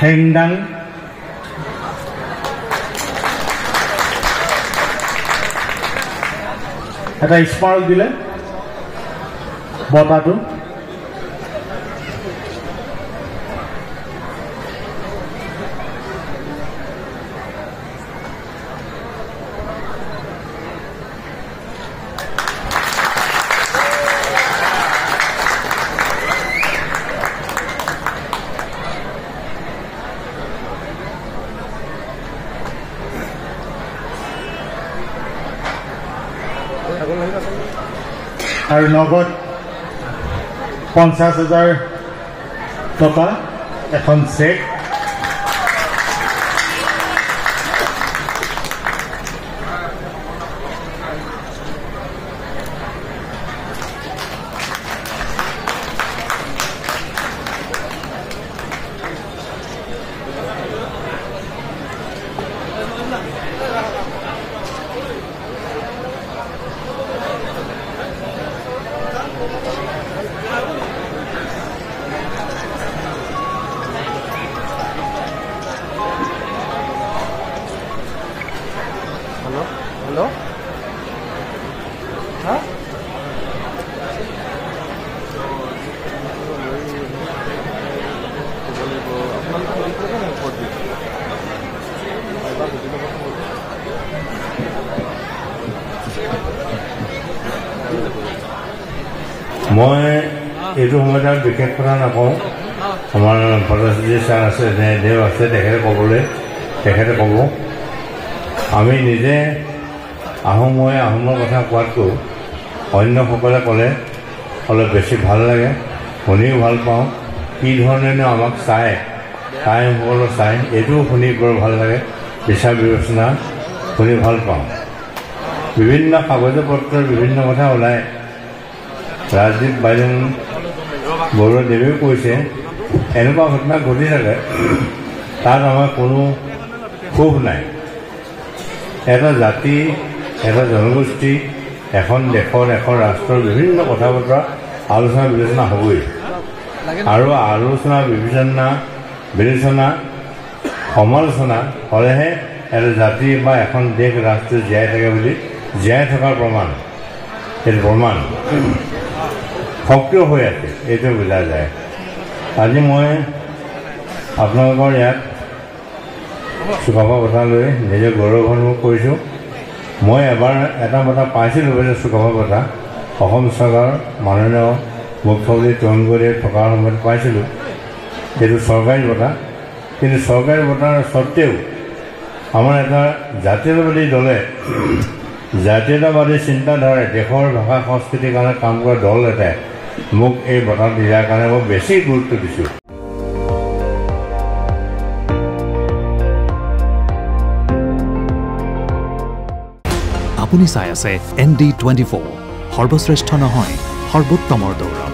হেংদাং এটা স্মাৰক দিলে বঁটাটো আৰু নগদ 50,000 টকা এখন চেক Hello? Hah? মই এইটো সময়ত আৰু বিশেষ কথা নকওঁ আমাৰ ভট্টাচাৰ্য ছাৰ আছে দেৱ আছে তেখেতে ক'ব আমি নিজে আহোমৰ কথা কোৱাতকৈ অন্যসকলে ক'লে অলপ বেছি ভাল লাগে শুনিও ভাল পাওঁ কি ধৰণেনো আমাক সকলো চাই এইটোও শুনি বৰ ভাল লাগে বিচাৰ বিবেচনা শুনি ভাল পাওঁ বিভিন্ন কাগজ পত্ৰৰ বিভিন্ন কথা ওলায় ৰাজদীপ বাইদেউ বৰুৱাদেৱেও কৈছে এনেকুৱা ঘটনা ঘটি থাকে তাত আমাৰ কোনো ক্ষোভ নাই এটা জাতি এটা জনগোষ্ঠী এখন দেশৰ এখন ৰাষ্ট্ৰৰ বিভিন্ন কথা বতৰা আলোচনা বিবেচনা হ'বই আৰু আলোচনা বিবেচনা সমালোচনা হ'লেহে এটা জাতি বা এখন দেশ ৰাষ্ট্ৰ জীয়াই থাকে বুলি জীয়াই থকাৰ প্ৰমাণ সেইটো প্ৰমাণ সক্ৰিয় হৈ আছে এইটো বুজা যায় আজি মই আপোনালোকৰ ইয়াত চুকাফা বঁটা লৈ নিজে গৌৰৱ অনুভৱ কৰিছোঁ মই এবাৰ এটা বঁটা পাইছিলোঁ যে চুকাফা বঁটা অসম চৰকাৰৰ মাননীয় মুখ্যমন্ত্ৰী তৰুণ গগৈয়ে থকাৰ সময়ত পাইছিলোঁ সেইটো চৰকাৰী বঁটা কিন্তু চৰকাৰী বঁটাৰ স্বত্তেও আমাৰ এটা জাতীয়তাবাদী চিন্তাধাৰাৰে দেশৰ ভাষা সংস্কৃতিৰ কাৰণে কাম কৰা দল এটাই মোক এই বঁটা দিয়াৰ কাৰণে মই বেছি গুৰুত্ব দিছোঁ আপুনি চাই আছে ND24 সৰ্বশ্ৰেষ্ঠ নহয় সৰ্বোত্তমৰ দৌৰ